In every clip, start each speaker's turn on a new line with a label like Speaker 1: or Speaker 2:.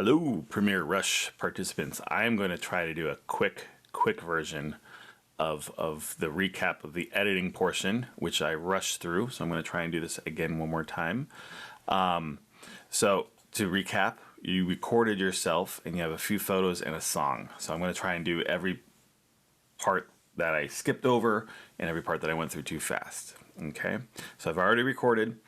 Speaker 1: Hello, Premiere Rush participants. I'm going to try to do a quick version of the recap of the editing portion, which I rushed through. So I'm going to try and do this again one more time. So to recap, you recorded yourself and you have a few photos and a song. So I'm going to try and do every part that I skipped over and every part that I went through too fast. Okay, so I've already recorded.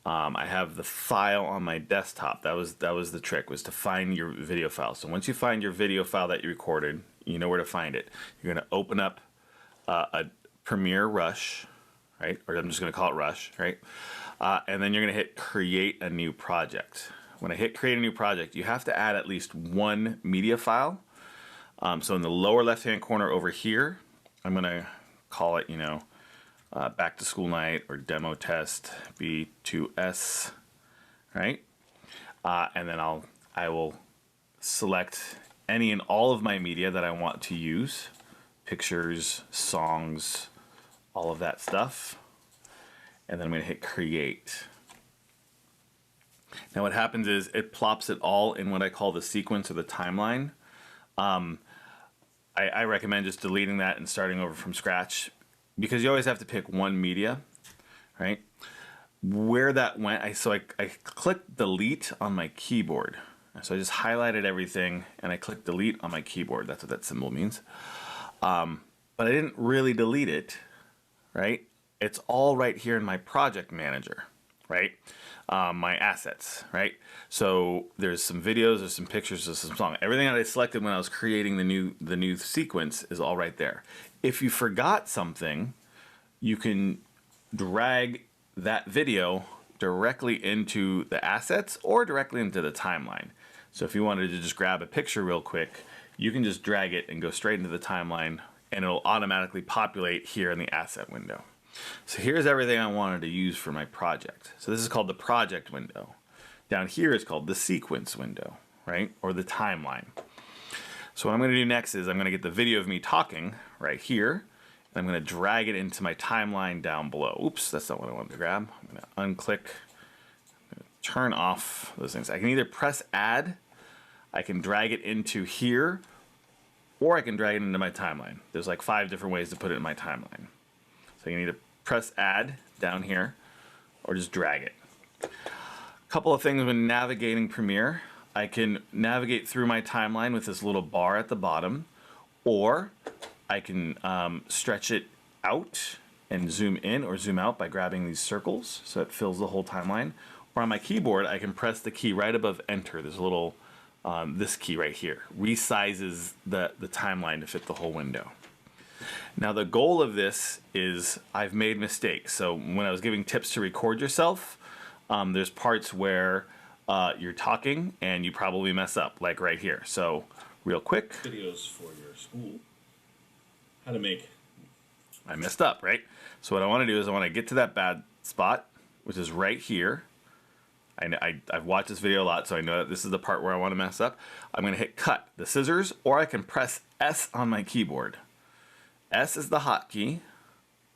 Speaker 1: I have the file on my desktop. That was the trick, was to find your video file. So once you find your video file that you recorded, you know where to find it. You're going to open up a Premiere Rush, right? Or I'm just going to call it Rush, right? And then you're going to hit Create a New Project. When I hit Create a New Project, you have to add at least one media file. So in the lower left-hand corner over here, I'm going to call it, back to school night or demo test B2S, right? And then I will select any and all of my media that I want to use, pictures, songs, all of that stuff. And then I'm going to hit create. Now what happens is it plops it all in what I call the sequence or the timeline. I recommend just deleting that and starting over from scratch, because you always have to pick one media, right? Where that went, I clicked delete on my keyboard. So I just highlighted everything and I clicked delete on my keyboard. That's what that symbol means. But I didn't really delete it, right? It's all right here in my project manager, right? My assets, right? So there's some videos, there's some pictures, there's some songs. Everything that I selected when I was creating the new sequence is all right there. If you forgot something, you can drag that video directly into the assets or directly into the timeline. So if you wanted to just grab a picture real quick, you can just drag it and go straight into the timeline, and it'll automatically populate here in the asset window. So here's everything I wanted to use for my project. So this is called the project window. Down here is called the sequence window, right? Or the timeline. So what I'm going to do next is I'm going to get the video of me talking right here, and I'm going to drag it into my timeline down below. Oops, that's not what I wanted to grab. I'm going to unclick, I'm going to turn off those things. I can either press add, I can drag it into here, or I can drag it into my timeline. There's like 5 different ways to put it in my timeline. So you can either press add down here, or just drag it. A couple of things when navigating Premiere. I can navigate through my timeline with this little bar at the bottom, or I can stretch it out and zoom in or zoom out by grabbing these circles so it fills the whole timeline. Or on my keyboard, I can press the key right above enter. There's a little, this key right here, resizes the timeline to fit the whole window. Now the goal of this is I've made mistakes. So when I was giving tips to record yourself, there's parts where you're talking and you probably mess up, like right here. So real quick,
Speaker 2: videos for your school, how to make.
Speaker 1: I messed up, right? So what I want to do is I want to get to that bad spot, which is right here. I've watched this video a lot, so I know that this is the part where I want to mess up. I'm going to hit cut, the scissors, or I can press S on my keyboard. S is the hotkey,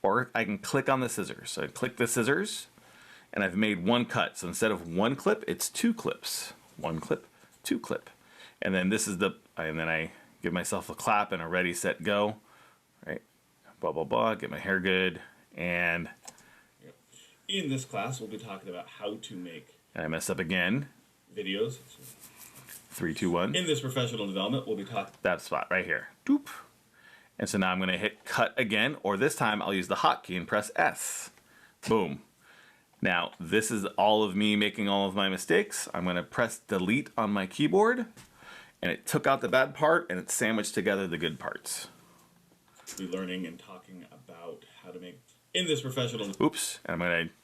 Speaker 1: or I can click on the scissors. So I click the scissors, and I've made one cut. So instead of one clip, it's 2 clips. 1 clip, 2 clip. And then this is and then I give myself a clap and a ready, set, go. Right? Blah, blah, blah, get my hair good. And
Speaker 2: in this class, we'll be talking about how to make.
Speaker 1: And I messed up again.
Speaker 2: Videos.
Speaker 1: 3, 2, 1.
Speaker 2: In this professional development, we'll be talking.
Speaker 1: That spot right here. Doop. And so now I'm going to hit cut again, or this time I'll use the hotkey and press S. Boom. Now, this is all of me making all of my mistakes. I'm going to press delete on my keyboard, and it took out the bad part, and it sandwiched together the good parts.
Speaker 2: We'll be learning and talking about how to make in this professional.
Speaker 1: Oops. And I'm going to,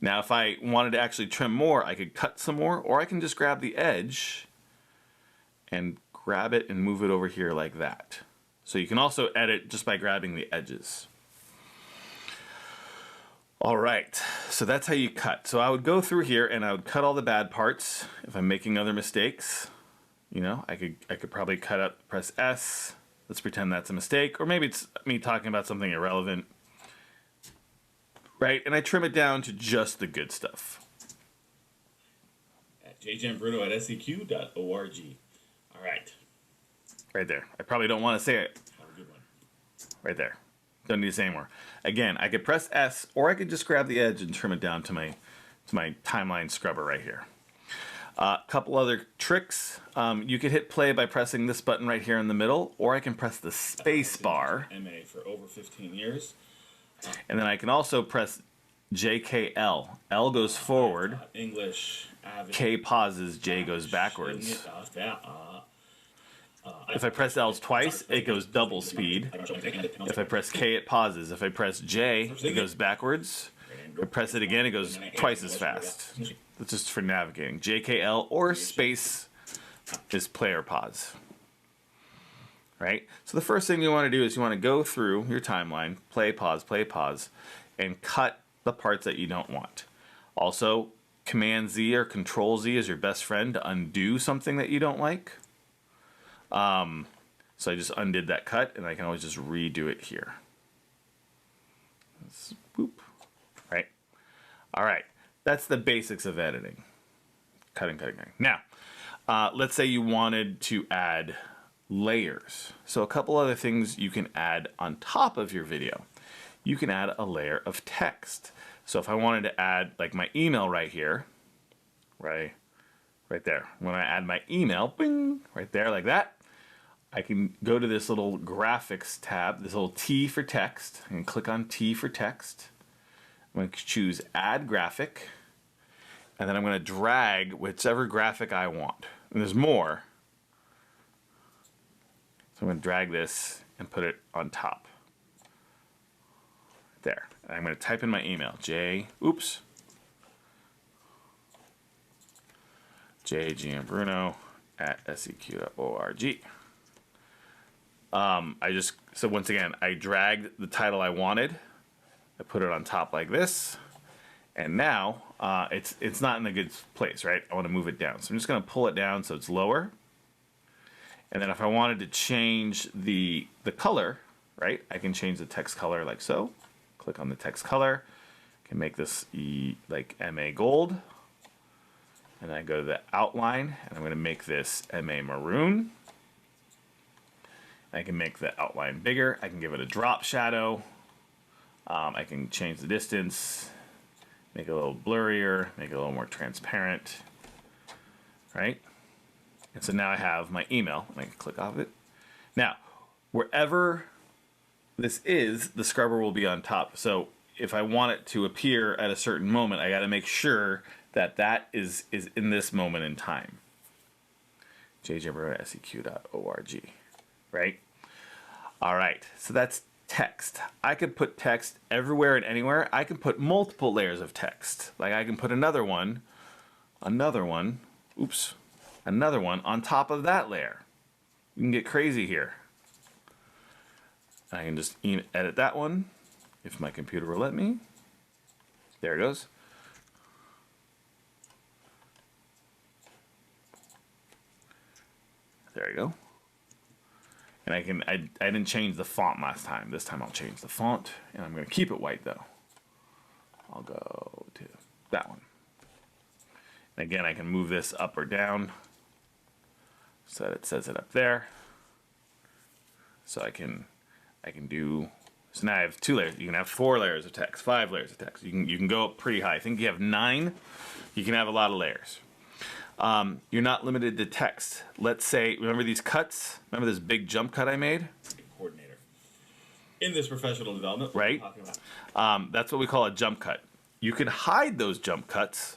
Speaker 1: now if I wanted to actually trim more, I could cut some more, or I can just grab the edge and grab it and move it over here like that. So you can also edit just by grabbing the edges. All right, so that's how you cut. So I would go through here and I would cut all the bad parts. If I'm making other mistakes, I could probably cut up, press S. Let's pretend that's a mistake, or maybe it's me talking about something irrelevant, right? And I trim it down to just the good stuff.
Speaker 2: jjmbruno at seq.org. All right.
Speaker 1: Right there. I probably don't want to say it.
Speaker 2: Have a good one.
Speaker 1: Right there. Don't need to say anymore. Again, I could press S, or I could just grab the edge and trim it down to my timeline scrubber right here. A couple other tricks. You could hit play by pressing this button right here in the middle, or I can press the space bar.
Speaker 2: MA for over 15 years.
Speaker 1: And then I can also press JKL. L goes forward.
Speaker 2: English.
Speaker 1: K pauses. J goes backwards. If I press L twice, it goes double speed. If I press K, it pauses. If I press J, it goes backwards. If I press it again, it goes twice as fast. That's just for navigating. JKL or space is play or pause. Right? So the first thing you want to do is you want to go through your timeline, play, pause, and cut the parts that you don't want. Also, Command Z or Control Z is your best friend to undo something that you don't like. So I just undid that cut, and I can always just redo it here. Boop. Right? All right. That's the basics of editing. Cutting. Now, let's say you wanted to add layers. So a couple other things you can add on top of your video. You can add a layer of text. So if I wanted to add like my email right here, right there. When I add my email, bing, right there like that, I can go to this little graphics tab, this little T for text, and click on T for text. I'm going to choose add graphic, and then I'm going to drag whichever graphic I want. And there's more. So I'm going to drag this and put it on top. There. And I'm going to type in my email, jgmbruno@seq.org. So once again, I dragged the title I wanted. I put it on top like this. And now it's not in a good place, right? I want to move it down. So I'm just going to pull it down so it's lower. And then if I wanted to change the color, right, I can change the text color like so. Click on the text color. I can make this like MA gold. And I go to the outline, and I'm going to make this MA maroon. I can make the outline bigger. I can give it a drop shadow. I can change the distance, make it a little blurrier, make it a little more transparent, right? And so now I have my email, and I can click off it. Now, wherever this is, the scrubber will be on top. So if I want it to appear at a certain moment, I got to make sure that that is in this moment in time. jjmbruno@seq.org, right? All right, so that's text. I could put text everywhere and anywhere. I can put multiple layers of text. Like I can put another one on top of that layer. You can get crazy here. I can just edit that one if my computer will let me. There it goes. There you go. And I didn't change the font last time. This time I'll change the font, and I'm going to keep it white though. I'll go to that one. And again, I can move this up or down so that it says it up there. So I can do. So now I have 2 layers. You can have 4 layers of text, 5 layers of text. You can go up pretty high. I think you have 9. You can have a lot of layers. You're not limited to text. Let's say, remember these cuts? Remember this big jump cut I made?
Speaker 2: Coordinator. In this professional development, what
Speaker 1: right?
Speaker 2: are you talking about?
Speaker 1: That's what we call a jump cut. You can hide those jump cuts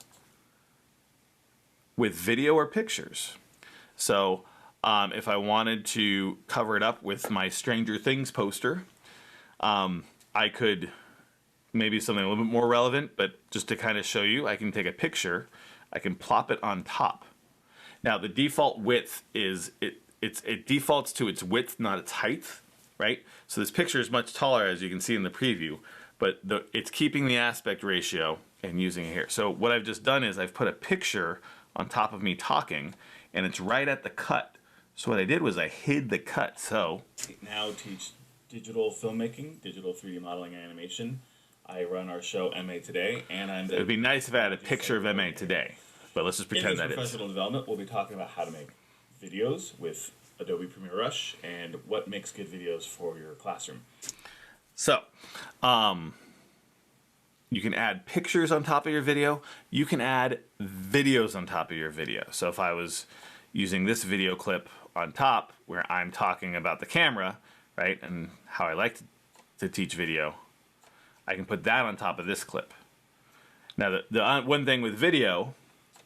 Speaker 1: with video or pictures. So if I wanted to cover it up with my Stranger Things poster, I could maybe something a little bit more relevant, but just to kind of show you, I can take a picture. I can plop it on top. Now the default width is it defaults to its width, not its height, right? So this picture is much taller, as you can see in the preview, but it's keeping the aspect ratio and using it here. So what I've just done is I've put a picture on top of me talking, and it's right at the cut. So what I did was I hid the cut. So
Speaker 2: now teach digital filmmaking, digital 3D modeling and animation. I run our show MA Today, and
Speaker 1: it would be nice if I had a picture of MA Today, but let's just
Speaker 2: In
Speaker 1: pretend
Speaker 2: this
Speaker 1: that is.
Speaker 2: professional development, we'll be talking about how to make videos with Adobe Premiere Rush and what makes good videos for your classroom.
Speaker 1: So, you can add pictures on top of your video. You can add videos on top of your video. So if I was using this video clip on top where I'm talking about the camera, right, and how I like to teach video, I can put that on top of this clip. Now, the one thing with video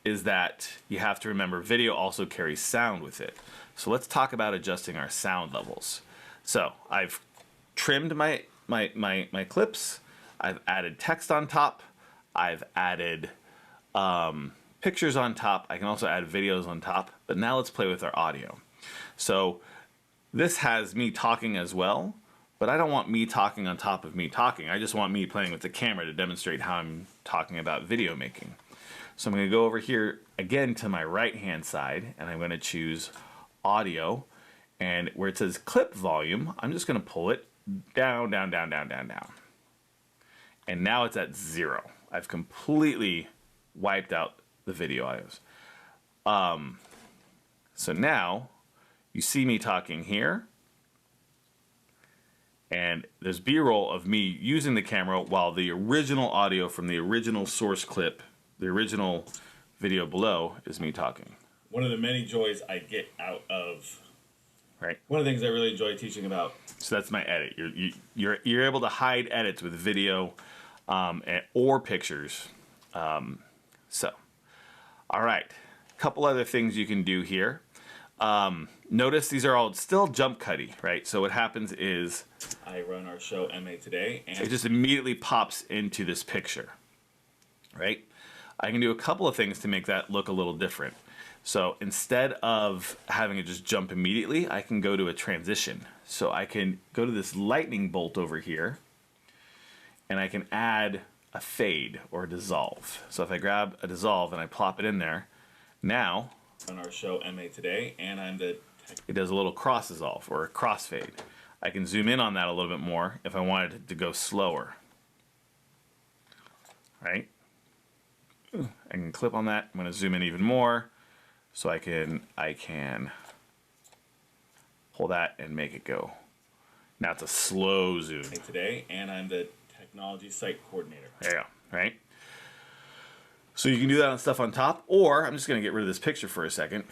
Speaker 1: is that you have to remember video also carries sound with it. So let's talk about adjusting our sound levels. So I've trimmed my clips. I've added text on top. I've added pictures on top. I can also add videos on top. But now let's play with our audio. So this has me talking as well, but I don't want me talking on top of me talking. I just want me playing with the camera to demonstrate how I'm talking about video making. So I'm going to go over here again to my right-hand side, and I'm going to choose audio. And where it says clip volume, I'm just going to pull it down, down, down, down, down, down. And now it's at 0. I've completely wiped out the video audios. So now you see me talking here, and there's B-roll of me using the camera while the original audio from the original source clip, the original video below, is me talking.
Speaker 2: One of the many joys I get out of
Speaker 1: Right.
Speaker 2: one of the things I really enjoy teaching about.
Speaker 1: So that's my edit. You're able to hide edits with video or pictures. So, all right. A couple other things you can do here. Notice these are all still jump cutty, right? So what happens is
Speaker 2: I run our show MA Today, and
Speaker 1: it just immediately pops into this picture, right? I can do a couple of things to make that look a little different. So instead of having it just jump immediately, I can go to a transition. So I can go to this lightning bolt over here, and I can add a fade or a dissolve. So if I grab a dissolve and I plop it in there, now
Speaker 2: on our show MA Today, and I'm the
Speaker 1: it does a little cross dissolve or a crossfade. I can zoom in on that a little bit more if I wanted it to go slower. Right? I can clip on that. I'm going to zoom in even more. So I can pull that and make it go. Now it's a slow zoom.
Speaker 2: Today, and I'm the technology site coordinator.
Speaker 1: There you go, right? So you can do that on stuff on top, or I'm just going to get rid of this picture for a second.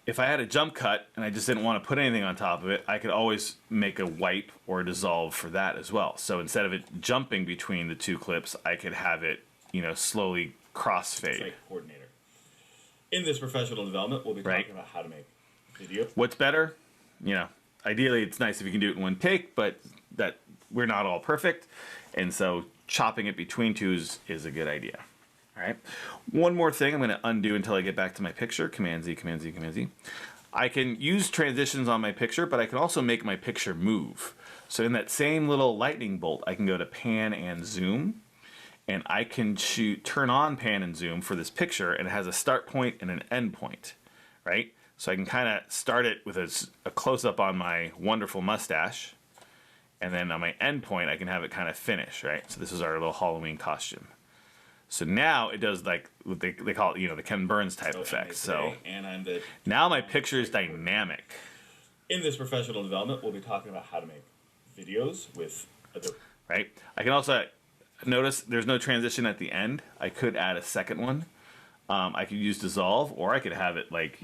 Speaker 1: If I had a jump cut and I just didn't want to put anything on top of it, I could always make a wipe or a dissolve for that as well. So instead of it jumping between the two clips, I could have it, slowly crossfade.
Speaker 2: Site coordinator. In this professional development, we'll be talking about how to make video.
Speaker 1: What's better? Ideally it's nice if you can do it in one take, but that we're not all perfect. And so chopping it between two is a good idea. All right. One more thing I'm going to undo until I get back to my picture. Command Z, Command Z, Command Z. I can use transitions on my picture, but I can also make my picture move. So in that same little lightning bolt, I can go to pan and zoom. And I can turn on pan and zoom for this picture, and it has a start point and an end point, right? So I can kind of start it with a close-up on my wonderful mustache, and then on my end point, I can have it kind of finish, right? So this is our little Halloween costume. So now it does like what they call it, the Ken Burns type effect. So
Speaker 2: and I'm the
Speaker 1: now my picture is dynamic.
Speaker 2: In this professional development, we'll be talking about how to make videos with Adobe.
Speaker 1: Right? I can also notice there's no transition at the end. I could add a second one. I could use dissolve, or I could have it wipe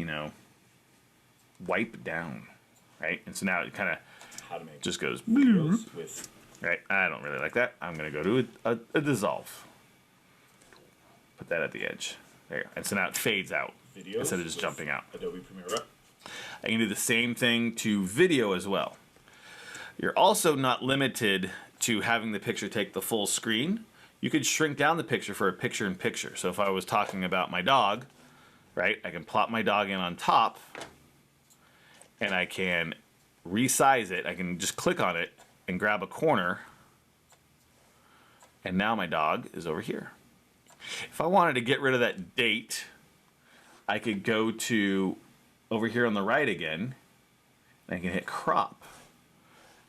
Speaker 1: down, right? And so now it kind of just goes
Speaker 2: with.
Speaker 1: Right? I don't really like that. I'm going to go to a dissolve. Put that at the edge. There. And so now it fades out instead of just jumping out.
Speaker 2: Adobe Premiere Rush.
Speaker 1: I can do the same thing to video as well. You're also not limited to having the picture take the full screen. You could shrink down the picture for a picture-in-picture. So if I was talking about my dog, right, I can plop my dog in on top, and I can resize it. I can just click on it and grab a corner, and now my dog is over here. If I wanted to get rid of that date, I could go to over here on the right again, and I can hit crop.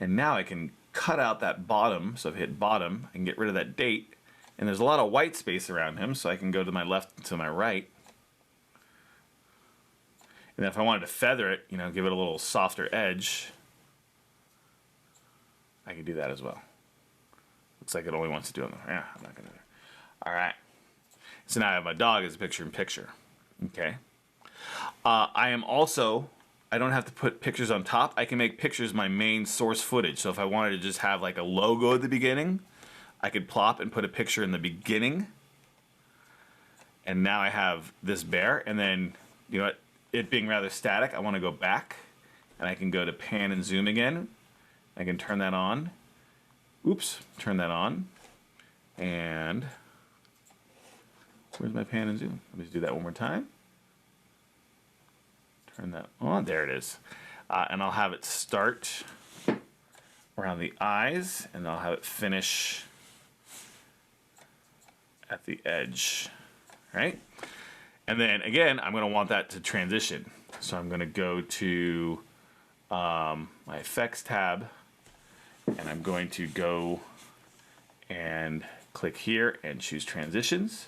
Speaker 1: And now I can cut out that bottom. So if I hit bottom, I can get rid of that date. And there's a lot of white space around him, so I can go to my left to my right And if I wanted to feather it, you know, give it a little softer edge, I can do that as well. Looks like it only wants to do it. Yeah, I'm not gonna do it. All right. So now I have my dog as a picture-in-picture. Okay. I am also, I don't have to put pictures on top. I can make pictures my main source footage. So if I wanted to just have like a logo at the beginning, I could plop and put a picture in the beginning. And now I have this bear. And then, you know what, it being rather static, I want to go back. And I can go to pan and zoom again. I can turn that on. Oops, turn that on. And where's my pan and zoom? Let me just do that one more time. Turn that on. There it is. And I'll have it start around the eyes, and I'll have it finish at the edge. Right? And then again, I'm going to want that to transition. So I'm going to go to my effects tab, and I'm going to go and click here and choose transitions.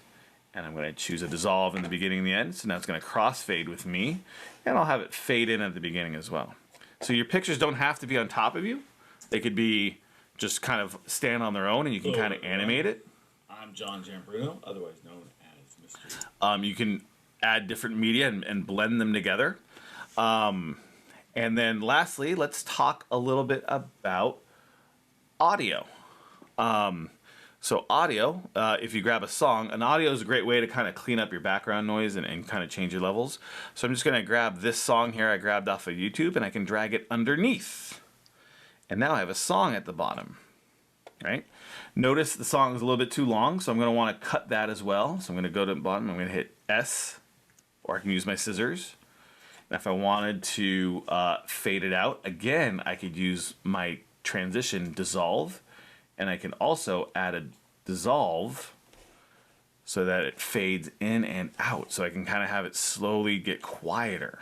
Speaker 1: And I'm going to choose a dissolve in the beginning and the end. So now it's going to crossfade with me. And I'll have it fade in at the beginning as well. So your pictures don't have to be on top of you. They could be just kind of stand on their own, and you can kind of animate it.
Speaker 2: I'm John Giambruno, otherwise known as Mr.
Speaker 1: You can add different media and blend them together. And then lastly, let's talk a little bit about audio. So audio, if you grab a song, an audio is a great way to kind of clean up your background noise and kind of change your levels. So I'm just going to grab this song here I grabbed off of YouTube, and I can drag it underneath. And now I have a song at the bottom, right? Notice the song is a little bit too long, so I'm going to want to cut that as well. So I'm going to go to the bottom, I'm going to hit S, or I can use my scissors. And if I wanted to fade it out, again, I could use my transition dissolve. And I can also add a dissolve so that it fades in and out. So I can kind of have it slowly get quieter,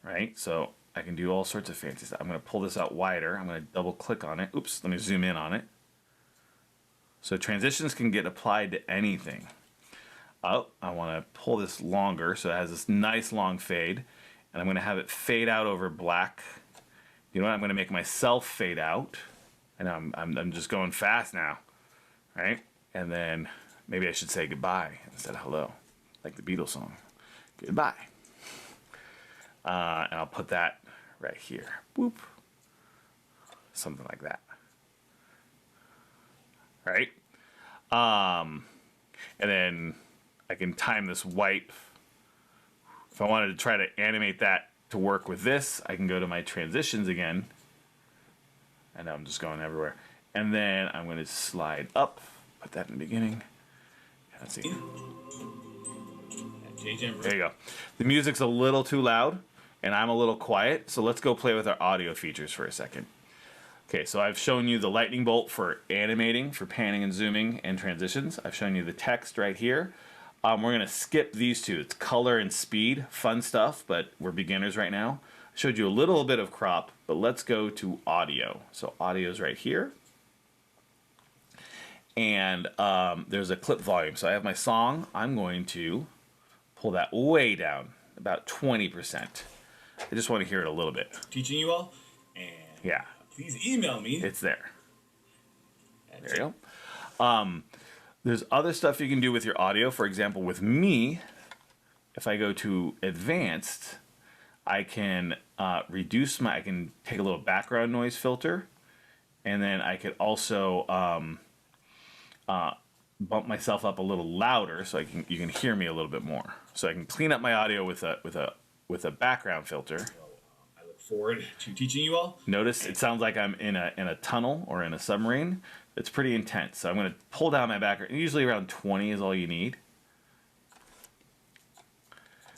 Speaker 1: right? So I can do all sorts of fancy stuff. I'm going to pull this out wider. I'm going to double click on it. Oops, let me zoom in on it. So transitions can get applied to anything. Oh, I want to pull this longer so it has this nice long fade. And I'm going to have it fade out over black. You know what? I'm going to make myself fade out. And I'm just going fast now, right? And then maybe I should say goodbye instead of hello, like the Beatles song. Goodbye. And I'll put that right here. Boop. Something like that. Right? And then I can time this wipe. If I wanted to try to animate that to work with this, I can go to my transitions again. And I'm just going everywhere. And then I'm going to slide up, put that in the beginning. Let's see. There you go. The music's a little too loud, and I'm a little quiet, so let's go play with our audio features for a second. Okay, so I've shown you the lightning bolt for animating, for panning and zooming and transitions. I've shown you the text right here. We're going to skip these two. It's color and speed, fun stuff, but we're beginners right now. I showed you a little bit of crop, but let's go to audio. So audio is right here. And there's a clip volume. So I have my song. I'm going to pull that way down, about 20%. I just want to hear it a little bit.
Speaker 2: Teaching you all, and
Speaker 1: yeah,
Speaker 2: please email me.
Speaker 1: It's there. There you go. There's other stuff you can do with your audio. For example, with me, if I go to advanced, I can reduce I can take a little background noise filter, and then I could also bump myself up a little louder so you can hear me a little bit more. So I can clean up my audio with a background filter.
Speaker 2: I look forward to teaching you all.
Speaker 1: Notice it sounds like I'm in a tunnel or in a submarine. It's pretty intense. So I'm going to pull down my background. Usually around 20 is all you need.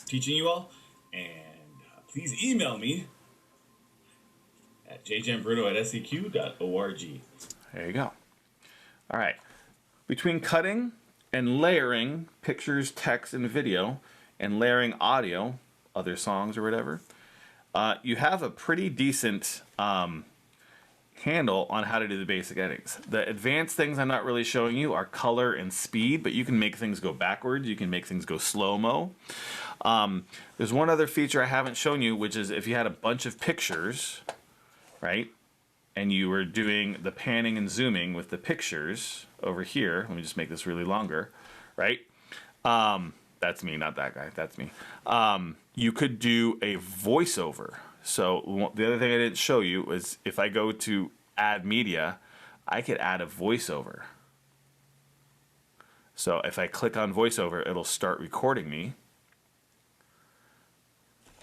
Speaker 2: Teaching you all, and please email me at jjambruno@seq.org.
Speaker 1: There you go. All right. Between cutting and layering pictures, text, and video, and layering audio, other songs or whatever, you have a pretty decent handle on how to do the basic edits. The advanced things I'm not really showing you are color and speed, but you can make things go backwards. You can make things go slow-mo. There's one other feature I haven't shown you, which is if you had a bunch of pictures, right, and you were doing the panning and zooming with the pictures over here. Let me just make this really longer, right? That's me, not that guy. That's me. You could do a voiceover. So the other thing I didn't show you was if I go to add media, I could add a voiceover. So if I click on voiceover, it'll start recording me.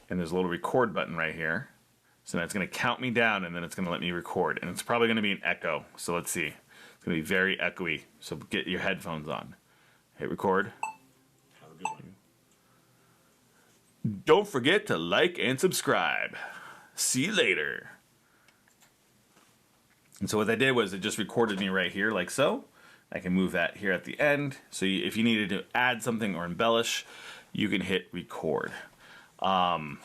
Speaker 1: And there's a little record button right here. So now it's going to count me down, and then it's going to let me record. And it's probably going to be an echo. So let's see. It's going to be very echoey. So get your headphones on. Hit record.
Speaker 2: Have a good one.
Speaker 1: Don't forget to like and subscribe. See you later. And so what I did was it just recorded me right here like so. I can move that here at the end. So if you needed to add something or embellish, you can hit record.
Speaker 2: Don't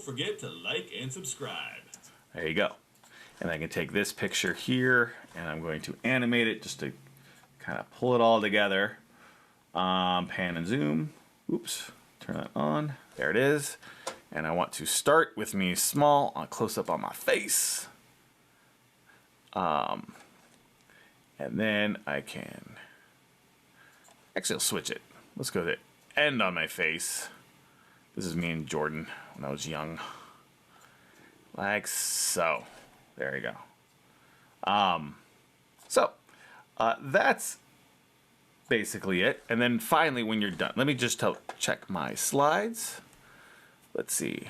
Speaker 2: forget to like and subscribe.
Speaker 1: There you go. And I can take this picture here and I'm going to animate it just to kind of pull it all together. Pan and zoom. Oops. Turn that on. There it is. And I want to start with me small, on close up on my face. And then I can actually I'll switch it. Let's go to end on my face. This is me and Jordan when I was young. Like so. There you go. That's basically it. And then finally, when you're done, let me just check my slides. Let's see.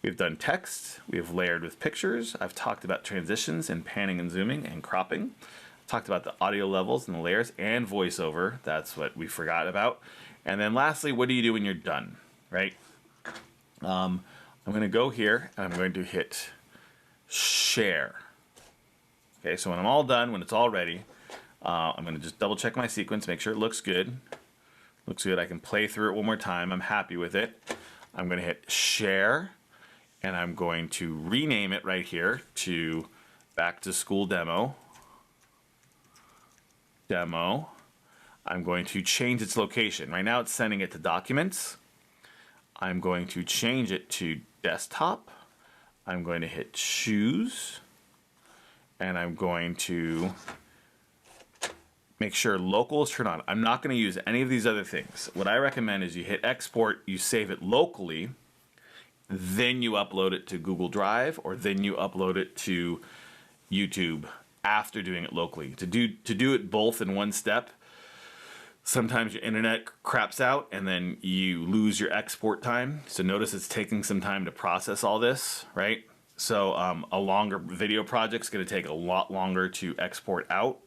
Speaker 1: We've done text. We've layered with pictures. I've talked about transitions and panning and zooming and cropping. I've talked about the audio levels and the layers and voiceover. That's what we forgot about. And then lastly, what do you do when you're done, right? I'm going to go here and I'm going to hit share. Okay, so when I'm all done, when it's all ready, I'm going to just double check my sequence, make sure it looks good. Looks good. I can play through it one more time. I'm happy with it. I'm going to hit share and I'm going to rename it right here to Back to School Demo. I'm going to change its location. Right now it's sending it to Documents. I'm going to change it to Desktop. I'm going to hit Choose. And I'm going to make sure local is turned on. I'm not going to use any of these other things. What I recommend is you hit export, you save it locally, then you upload it to Google Drive, or then you upload it to YouTube after doing it locally. To do it both in one step, sometimes your internet craps out and then you lose your export time. So notice it's taking some time to process all this, right? So a longer video project's going to take a lot longer to export out.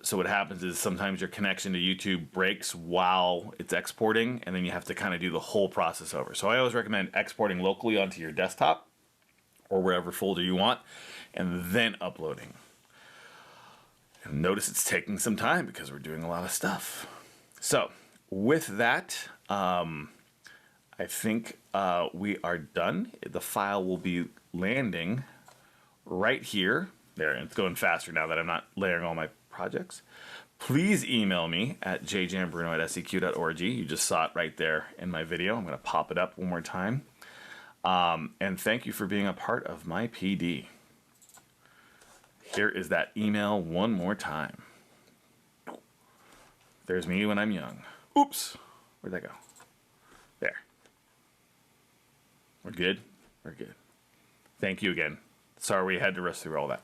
Speaker 1: So what happens is sometimes your connection to YouTube breaks while it's exporting, and then you have to kind of do the whole process over. So I always recommend exporting locally onto your desktop or wherever folder you want, and then uploading. And notice it's taking some time because we're doing a lot of stuff. So with that, I think we are done. The file will be landing right here. There, and it's going faster now that I'm not layering all my projects. Please email me at jjambruno@seq.org. You just saw it right there in my video. I'm going to pop it up one more time. And thank you for being a part of my PD. Here is that email one more time. There's me when I'm young. Oops. Where'd that go? There. We're good? We're good. Thank you again. Sorry we had to rush through all that.